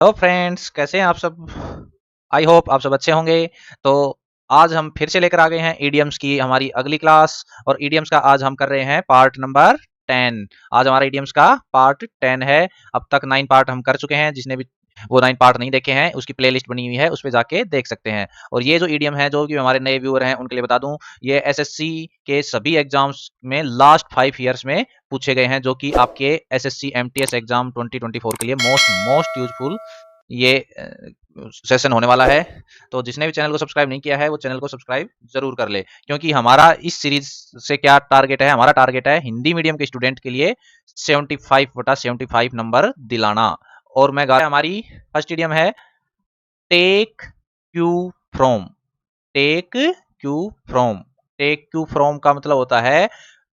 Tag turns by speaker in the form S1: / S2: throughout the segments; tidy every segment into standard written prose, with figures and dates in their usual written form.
S1: Hello friends, कैसे हैं आप सब। आई होप आप सब अच्छे होंगे। तो आज हम फिर से लेकर आ गए हैं ईडियम्स की हमारी अगली क्लास। और ईडियम्स का आज हम कर रहे हैं पार्ट नंबर 10। आज हमारा ईडियम्स का पार्ट 10 है। अब तक 9 पार्ट हम कर चुके हैं। जिसने भी वो 9 पार्ट नहीं देखे हैं उसकी प्लेलिस्ट बनी हुई है, उस पर जाके देख सकते हैं। और ये जो ईडियम है, जो कि हमारे नए व्यूअर हैं उनके लिए बता दूं, ये एसएससी के सभी एग्जाम्स में लास्ट 5 ईयर्स में पूछे गए हैं, जो कि आपके एसएससी एमटीएस एग्जाम 2024 के लिए मोस्ट मोस्ट यूजफुल ये सेशन होने वाला है। तो जिसने भी चैनल को सब्सक्राइब नहीं किया है वो चैनल को सब्सक्राइब जरूर कर ले, क्योंकि हमारा इस सीरीज से क्या टारगेट है, हमारा टारगेट है हिंदी मीडियम के स्टूडेंट के लिए 75/75 नंबर दिलाना। और मैं हमारी फर्स्ट ईडियम है take cue from. Take cue from. Take cue from का मतलब होता है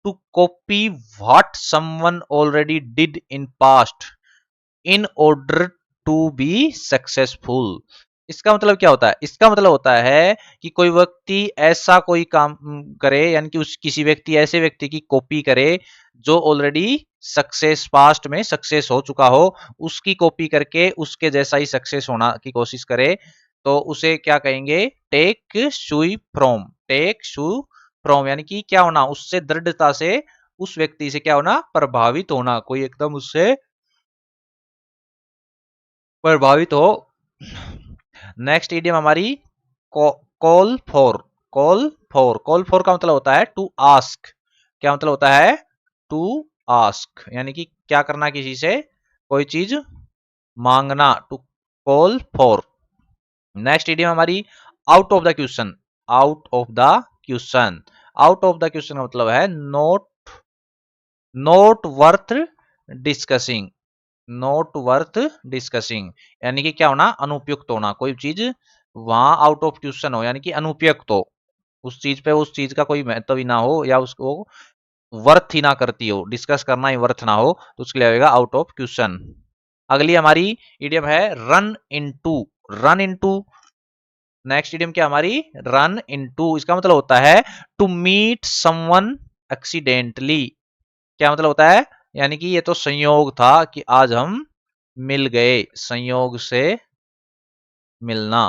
S1: to copy what someone already did in past in order to be successful. इसका मतलब क्या होता है? इसका मतलब होता है कि कोई व्यक्ति ऐसा कोई काम करे, यानी कि उस किसी व्यक्ति ऐसे व्यक्ति की कॉपी करे जो ऑलरेडी सक्सेस पास्ट में सक्सेस हो चुका हो, उसकी कॉपी करके उसके जैसा ही सक्सेस होना की कोशिश करे, तो उसे क्या कहेंगे? टेक सुई फ्रॉम। टेक शू फ्रॉम यानी कि क्या होना? उससे दृढ़ता से उस व्यक्ति से क्या होना? प्रभावित होना। कोई एकदम उससे प्रभावित हो। नेक्स्ट इडियम हमारी call for. Call for. Call for का मतलब होता है टू आस्क। क्या मतलब होता है? टू आस्क यानी कि क्या करना, किसी से कोई चीज मांगना। To call for. Next idiom हमारी out of the question. Out of the question. Out of the question का मतलब है not not worth discussing. Not worth discussing यानी कि क्या होना? अनुपयुक्त होना। कोई चीज वहां आउट ऑफ क्वेश्चन हो, यानी कि अनुपयुक्त हो, उस चीज पे उस चीज का कोई महत्व ही ना हो, या उसको वर्थ ही ना करती हो, डिस्कस करना ही वर्थ ना हो, तो उसके लिए आएगा आउट ऑफ क्वेश्चन। अगली हमारी इडियम है run into. Run into. Next idiom क्या हमारी? Run into. इसका मतलब होता है टू मीट समवन एक्सीडेंटली। क्या मतलब होता है? यानी कि ये तो संयोग था कि आज हम मिल गए। संयोग से मिलना।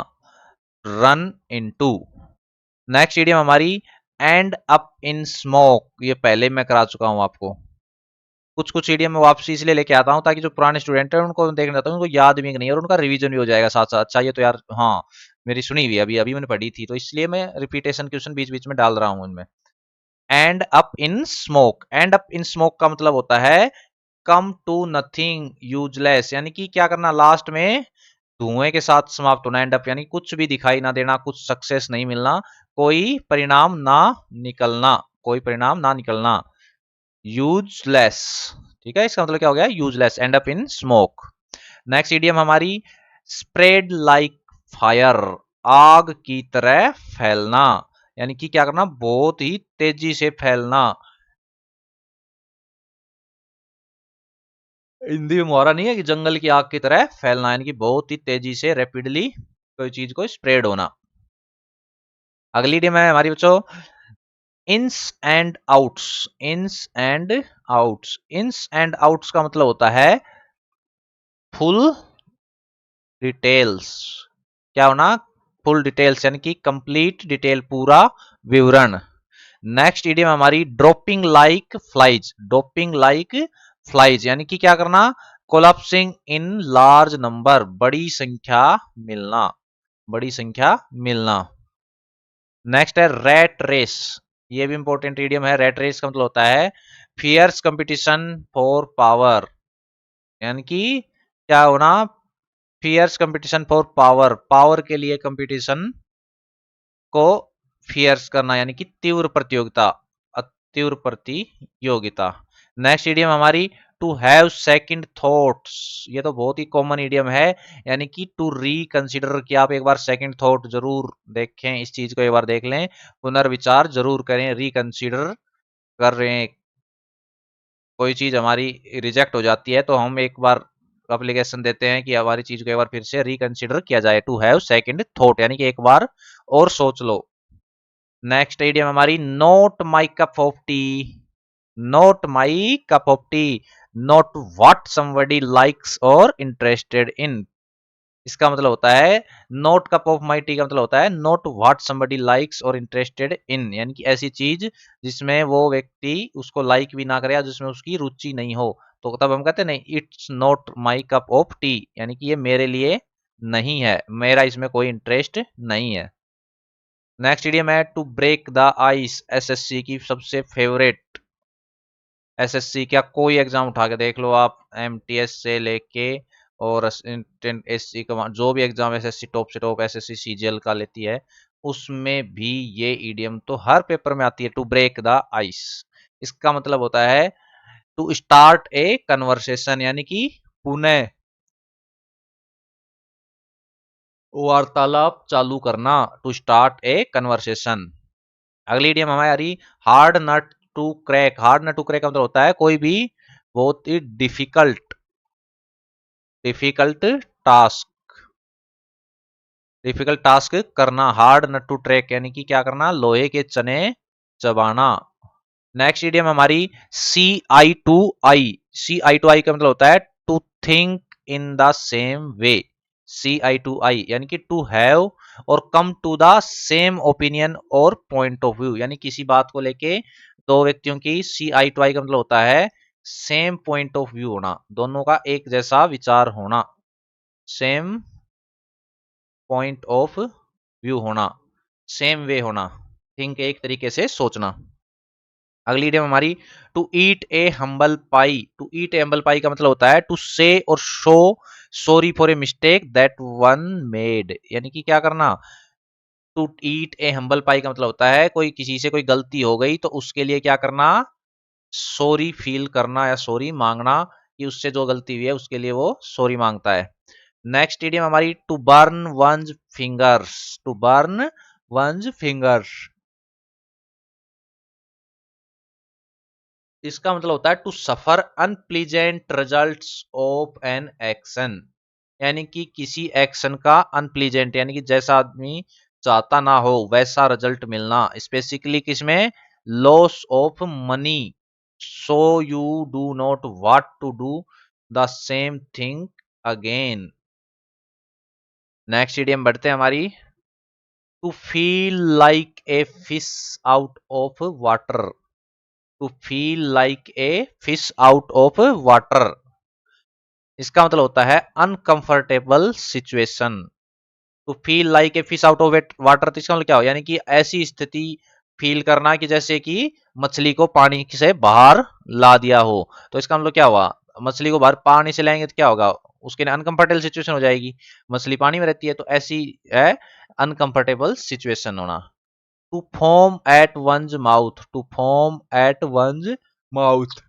S1: Run into. नेक्स्ट इडियम हमारी एंड अप इन स्मोक। ये पहले मैं करा चुका हूं आपको। कुछ कुछ इडियम में वापसी इसलिए लेके आता हूं ताकि जो पुराने स्टूडेंट हैं उनको देखना चाहता हूं, उनको याद भी नहीं और उनका रिवीजन भी हो जाएगा साथ साथ। अच्छा, ये तो यार हाँ मेरी सुनी हुई अभी अभी मैंने पढ़ी थी, तो इसलिए मैं रिपीटेशन क्वेश्चन बीच बीच में डाल रहा हूं इनमें। And up in smoke. And up in smoke का मतलब होता है कम टू नथिंग यूजलेस, यानी कि क्या करना? लास्ट में धुएं के साथ समाप्त होना। एंड अप यानी कुछ भी दिखाई ना देना, कुछ सक्सेस नहीं मिलना, कोई परिणाम ना निकलना। कोई परिणाम ना निकलना। यूजलेस। ठीक है, इसका मतलब क्या हो गया? Useless. And up in smoke. Next idiom हमारी स्प्रेड लाइक फायर। आग की तरह फैलना। यानी कि क्या करना? बहुत ही तेजी से फैलना। हिंदी में मुहावरा नहीं है कि जंगल की आग की तरह फैलना, यानी कि बहुत ही तेजी से रैपिडली कोई चीज को स्प्रेड होना। अगली डी में हमारी बच्चों ins and outs. Ins and outs. Ins and outs का मतलब होता है फुल डिटेल्स। क्या होना? फुल डिटेल्स यानी कि कंप्लीट डिटेल, पूरा विवरण। नेक्स्ट इडियम हमारी dropping like flies. Dropping like flies यानी कि क्या करना? Collapsing in large number. बड़ी संख्या मिलना। बड़ी संख्या मिलना। नेक्स्ट है रैट रेस। ये भी इंपॉर्टेंट इडियम है। रैट रेस का मतलब होता है फियर्स कंपटीशन फॉर पावर। यानी कि क्या होना? Fierce competition for power. Power के लिए कंपटीशन को फियर्स करना, यानी कि तीव्र प्रतियोगिता। तीव्र प्रतियोगिता। नेक्स्ट इडियम हमारी टू हैव सेकंड थॉट्स। ये तो बहुत ही कॉमन इडियम है, यानी कि टू रिकंसिडर, कि आप एक बार सेकंड थॉट जरूर देखें, इस चीज को एक बार देख लें, पुनर्विचार जरूर करें। रिकंसिडर कर रहे हैं, कोई चीज हमारी रिजेक्ट हो जाती है तो हम एक बार अप्लीकेशन देते हैं कि हमारी चीज को एक बार फिर से रिकंसिडर किया जाए। टू हैव सेकंड थॉट यानी कि एक बार और सोच लो। नेक्स्ट इडियम हमारी not my cup of T. Not my cup of T. Not what somebody likes और इंटरेस्टेड इन। इसका मतलब होता है not cup of my T का मतलब होता है नॉट व्हाट समबडी लाइक्स और इंटरेस्टेड इन, यानी कि ऐसी चीज जिसमें वो व्यक्ति उसको लाइक भी ना करे या जिसमें उसकी रुचि नहीं हो, तो तब हम कहते हैं नहीं it's not my cup of T, यानी कि ये मेरे लिए नहीं है, मेरा इसमें कोई इंटरेस्ट नहीं है। नेक्स्ट इडियम है to break the ice, SSC की सबसे फेवरेट। एसएससी क्या कोई एग्जाम उठा के देख लो आप, एमटीएस से लेके और एससी का जो भी एग्जाम एसएससी टॉप से टॉप एसएससी सीजीएल का लेती है, उसमें भी ये ईडियम तो हर पेपर में आती है, टू ब्रेक द आइस। इसका मतलब होता है टू स्टार्ट ए कन्वर्सेशन, यानी कि पुनः वार्तालाप चालू करना, टू स्टार्ट ए कन्वर्सेशन। अगली इडियम हमारी hard nut to crack. Hard nut to crack का मतलब होता है कोई भी बहुत ही difficult difficult task, difficult task करना, हार्ड नट टू ट्रैक यानी कि क्या करना, लोहे के चने चबाना। नेक्स्ट इडियम हमारी सी eye to I. C eye to आई का मतलब होता है to think in the same way. See eye to eye यानी कि टू हैव और come to the same opinion और पॉइंट ऑफ व्यू, यानी किसी बात को लेके दो व्यक्तियों की सी आई टू आई का मतलब होता है सेम पॉइंट ऑफ व्यू होना, दोनों का एक जैसा विचार होना, सेम पॉइंट ऑफ व्यू होना, सेम वे होना, थिंक एक तरीके से सोचना। अगली इडियम हमारी to eat a humble pie. To eat a humble pie का मतलब होता है टू से और show sorry for a mistake that one made, यानी कि क्या करना, to eat a humble pie का मतलब होता है कोई किसी से कोई गलती हो गई तो उसके लिए क्या करना, सॉरी फील करना या सॉरी मांगना, कि उससे जो गलती हुई है उसके लिए वो सॉरी मांगता है। नेक्स्ट इडियम हमारी to burn one's fingers. To burn one's fingers, इसका मतलब होता है to suffer unpleasant results of an action, यानी कि किसी एक्शन का अनप्लीजेंट यानी कि जैसा आदमी चाहता ना हो वैसा रिजल्ट मिलना, स्पेसिफिकली किसमें, loss of money, so you do not want to do the same thing again. Next idiom बढ़ते हैं हमारी to feel like a fish out of water. To feel like a fish out of water, इसका मतलब होता है uncomfortable situation. To feel like a fish out of water, तो इसका मतलब क्या हो, यानी कि ऐसी स्थिति फील करना कि जैसे कि मछली को पानी से बाहर ला दिया हो, तो इसका मतलब क्या हुआ, मछली को बाहर पानी से लाएंगे तो क्या होगा, उसके लिए अनकंफर्टेबल सिचुएशन हो जाएगी, मछली पानी में रहती है तो ऐसी है अनकंफर्टेबल सिचुएशन होना। To foam at one's mouth. To foam at one's mouth,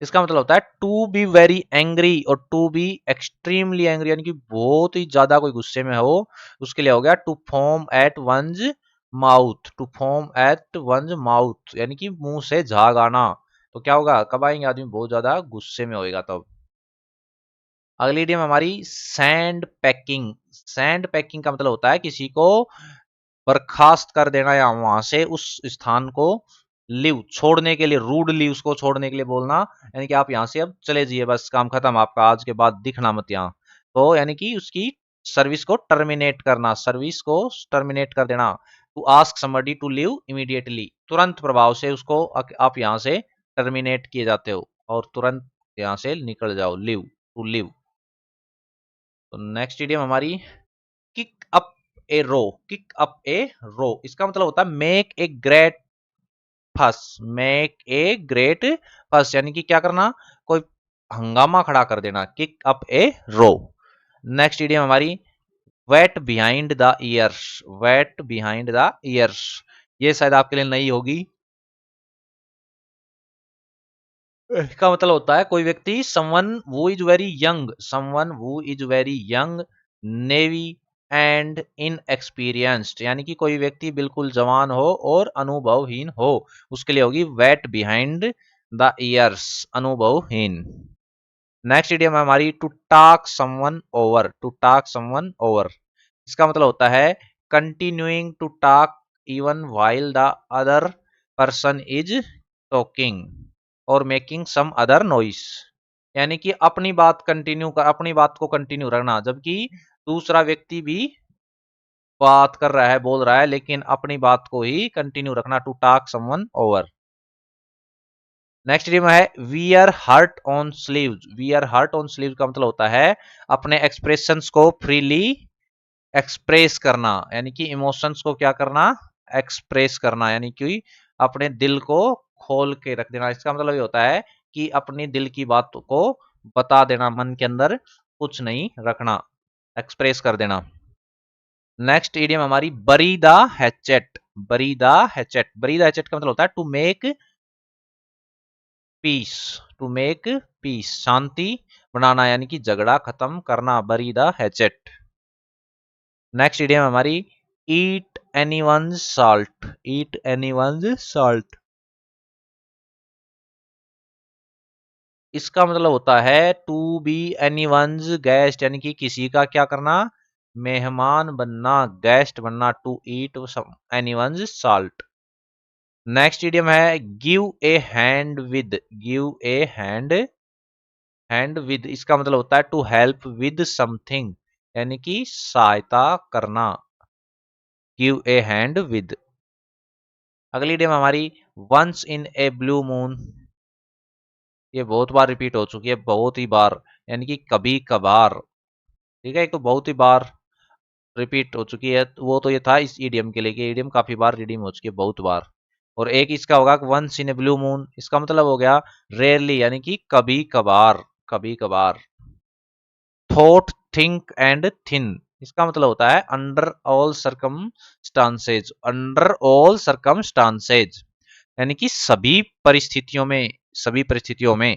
S1: इसका मतलब होता है टू बी वेरी एंग्री और टू बी एक्सट्रीमली एंग्री, यानी कि बहुत ही ज्यादा कोई गुस्से में हो, उसके लिए हो गया to foam at one's mouth. To foam at one's mouth यानी कि मुंह से झाग आना, तो क्या होगा, कब आएंगे आदमी बहुत ज्यादा गुस्से में होएगा तब। अगली इडियम हमारी सैंड पैकिंग। सैंड पैकिंग का मतलब होता है किसी को बर्खास्त कर देना या वहां से उस स्थान को लीव छोड़ने के लिए, रूडली उसको छोड़ने के लिए बोलना, यानी कि आप यहाँ से अब चले जाइए, बस काम खत्म आपका, आज के बाद दिखना मत यहाँ, तो यानी कि उसकी सर्विस को टर्मिनेट करना, सर्विस को टर्मिनेट कर देना। To ask somebody to leave immediately, तुरंत प्रभाव से उसको आप यहाँ से टर्मिनेट किए जाते हो और तुरंत यहाँ से निकल जाओ, लीव, टू लीव। तो नेक्स्ट इडियम हमारी kick up a row. Kick up a रो, इसका मतलब होता है मेक ए ग्रेट फस। मेक ए ग्रेट फस यानी कि क्या करना, कोई हंगामा खड़ा कर देना, kick up a row. Next idiom हमारी wet behind the ears. Wet behind the ears, ये शायद आपके लिए नई होगी। इसका मतलब होता है कोई व्यक्ति समवन वो इज वेरी यंग, समवन वो is very young, navy and inexperienced, यानी कि कोई व्यक्ति बिल्कुल जवान हो और अनुभवहीन हो, उसके लिए होगी वेट बिहाइंड द ईयर्स, अनुभवहीन। नेक्स्ट इडियम है हमारी to talk someone over. To talk someone over, इसका मतलब होता है continuing to talk even while the other person is talking और मेकिंग सम अदर नॉइस। यानी कि अपनी बात को कंटिन्यू रखना, जबकि दूसरा व्यक्ति भी बात कर रहा है, बोल रहा है, लेकिन अपनी बात को ही कंटिन्यू रखना, to talk someone over. Next idiom है wear heart on sleeves. Wear heart on sleeves का मतलब होता है अपने एक्सप्रेशंस को फ्रीली एक्सप्रेस करना, यानी कि इमोशंस को क्या करना, एक्सप्रेस करना, यानी कि अपने दिल को खोल के रख देना। इसका मतलब ये होता है कि अपनी दिल की बात को बता देना, मन के अंदर कुछ नहीं रखना, एक्सप्रेस कर देना। नेक्स्ट इडियम हमारी bury the hatchet. Bury the hatchet, bury the hatchet का मतलब होता है to make peace. To make peace, शांति बनाना, यानी कि झगड़ा खत्म करना, बरी द हैचेट। नेक्स्ट इडियम हमारी ईट एनीवन्स सॉल्ट। ईट एनीवन्स सॉल्ट, इसका मतलब होता है टू बी एनीवन्स गेस्ट, यानी कि किसी का क्या करना, मेहमान बनना, गेस्ट बनना, to eat anyone's salt. Next idiom है give a hand with. Give a hand with, इसका मतलब होता है टू हेल्प विद समथिंग, यानी कि सहायता करना, गिव ए हैंड विद। अगली इडियम हमारी once in a blue moon. ये बहुत बार रिपीट हो चुकी है, बहुत ही बार, यानी कि कभी कभार। ठीक है, एक तो बहुत ही बार रिपीट हो चुकी है, वो तो ये था इस ईडियम के लिए कि ईडियम काफी बार रिडीम हो चुकी है, बहुत बार। और एक इसका होगा once in a blue moon, इसका मतलब हो गया रेयरली, यानी कि कभी कभार, कभी कभार। थॉट, थिंक एंड थिन, इसका मतलब होता है under all circumstances. Under all circumstances, यानी कि सभी परिस्थितियों में, सभी परिस्थितियों में।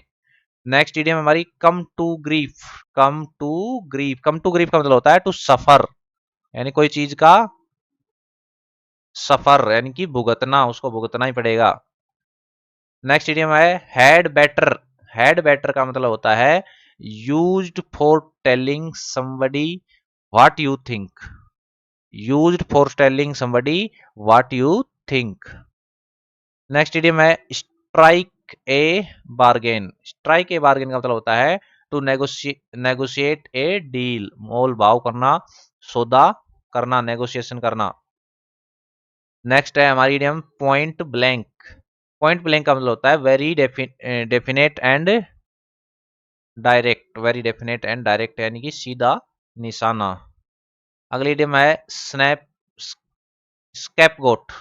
S1: नेक्स्ट इडियम हमारी come to grief. Come to grief, come to grief का मतलब होता है टू सफर, यानी कोई चीज का सफर, यानी कि भुगतना, उसको भुगतना ही पड़ेगा। नेक्स्ट इडियम है हैड बेटर। हैड बेटर का मतलब होता है used for telling somebody what you think. Used for telling somebody what you think. Next idiom है strike a bargain. Strike a bargain का मतलब होता है टू नेगोशिएट ए डील, मोल भाव करना, सौदा करना, नेगोशिएशन करना। नेक्स्ट है हमारी idiom point blank. Point blank का मतलब होता है very definite and direct. Very definite and direct, यानी कि सीधा निशाना। अगली इडियम है स्नैप स्कैप गोट।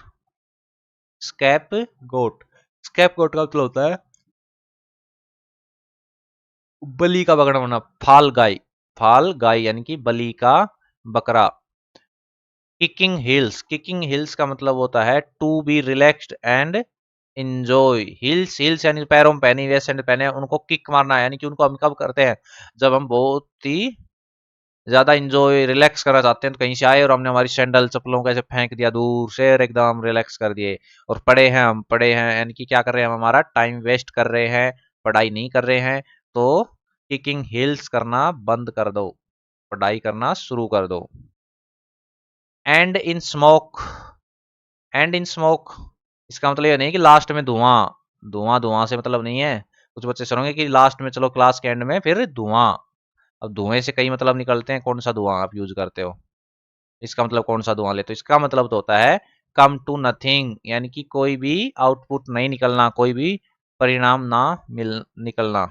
S1: स्कैप गोट, स्कैप गोट का मतलब होता है बलि का बकरा होना, फाल गाय। फाल गाय, यानी कि बलि का बकरा। Kicking hills. किकिंग हिल्स का मतलब होता है to be relaxed and enjoy. Heels, heels यानी पैरों में पहनी हुई सैंडल पहने उनको किक मारना, यानी कि उनको हम कब करते हैं, जब हम बहुत ही ज्यादा इंजॉय रिलैक्स करना चाहते हैं, तो कहीं से आए और हमने हमारी सैंडल चप्पलों को ऐसे फेंक दिया दूर से और एकदम रिलैक्स कर दिए, और पड़े हैं, हम पड़े हैं, यानी कि क्या कर रहे हैं, हम हमारा टाइम वेस्ट कर रहे हैं, पढ़ाई नहीं कर रहे हैं। तो किकिंग हिल्स करना बंद कर दो, पढ़ाई करना शुरू कर दो। And in smoke. And in smoke, इसका मतलब ये नहीं कि लास्ट में धुआं, धुआं धुआं से मतलब नहीं है। कुछ बच्चे सुनेंगे कि लास्ट में, चलो क्लास के एंड में फिर धुआं। अब धुएं से कई मतलब निकलते हैं, कौन सा धुआं आप यूज करते हो, इसका मतलब कौन सा धुआं लेते हो, इसका मतलब तो होता है कम टू नथिंग, यानी कि कोई भी आउटपुट नहीं निकलना, कोई भी परिणाम ना मिल निकलना।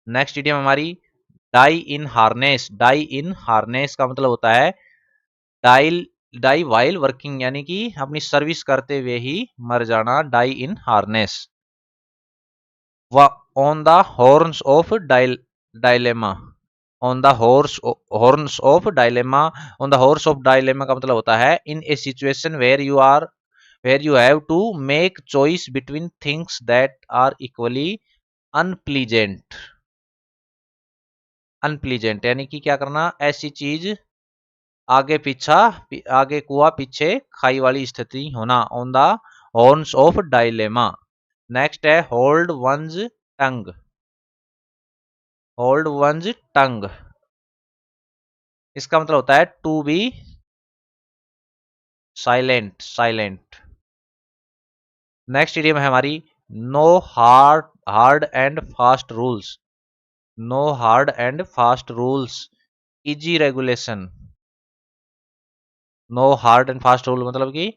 S1: नेक्स्ट इडियम हमारी die in harness. Die in harness का मतलब होता है डाई डाई वाइल वर्किंग, यानी कि अपनी सर्विस करते हुए ही मर जाना, die in harness. On the horns of dilemma. On the horns of dilemma. On the horse of dilemma का मतलब होता है in a situation where you have to make choice between things that are equally unpleasant. Unpleasant, यानी कि क्या करना, ऐसी चीज, आगे पीछा, आगे कुआ पीछे खाई वाली स्थिति होना, on the horns of dilemma. Next है hold one's tongue. Hold one's tongue, इसका मतलब होता है to be silent. Silent. Next idiom है हमारी no heart hard and fast rules, no hard and fast rules, easy regulation, no hard and fast rule मतलब कि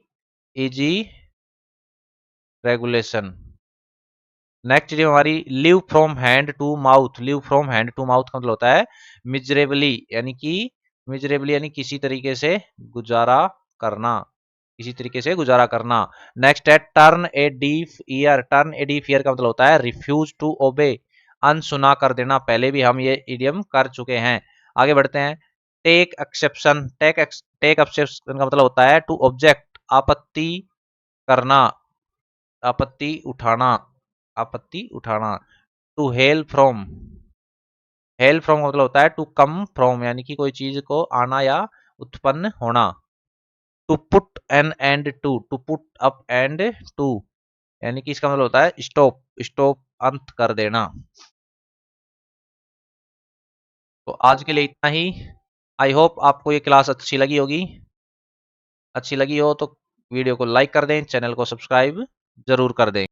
S1: easy regulation. Next चीज हमारी live from hand to mouth, live from hand to mouth का मतलब होता है miserably, यानी कि मिजरेबली यानी किसी तरीके से गुजारा करना, किसी तरीके से गुजारा करना। नेक्स्ट है टर्न ए डीफ ईयर, टर्न ए डीफ ईयर का मतलब होता है रिफ्यूज टू ओबे, अनसुना कर देना। पहले भी हम ये इडियम कर चुके हैं। आगे बढ़ते हैं। टेक एक्सेप्शन, टेक एक्सेप्शन का मतलब होता है टू ऑब्जेक्ट, आपत्ति करना, आपत्ति उठाना, आपत्ति उठाना। To hail from, hail from का मतलब होता है टू कम फ्रॉम, यानी कि कोई चीज को आना या उत्पन्न होना। To put an end to put up end to, यानी कि इसका मतलब होता है स्टॉप, स्टॉप अंत कर देना। तो आज के लिए इतना ही। आई होप आपको ये क्लास अच्छी लगी होगी। अच्छी लगी हो तो वीडियो को लाइक कर दें, चैनल को सब्सक्राइब जरूर कर दें।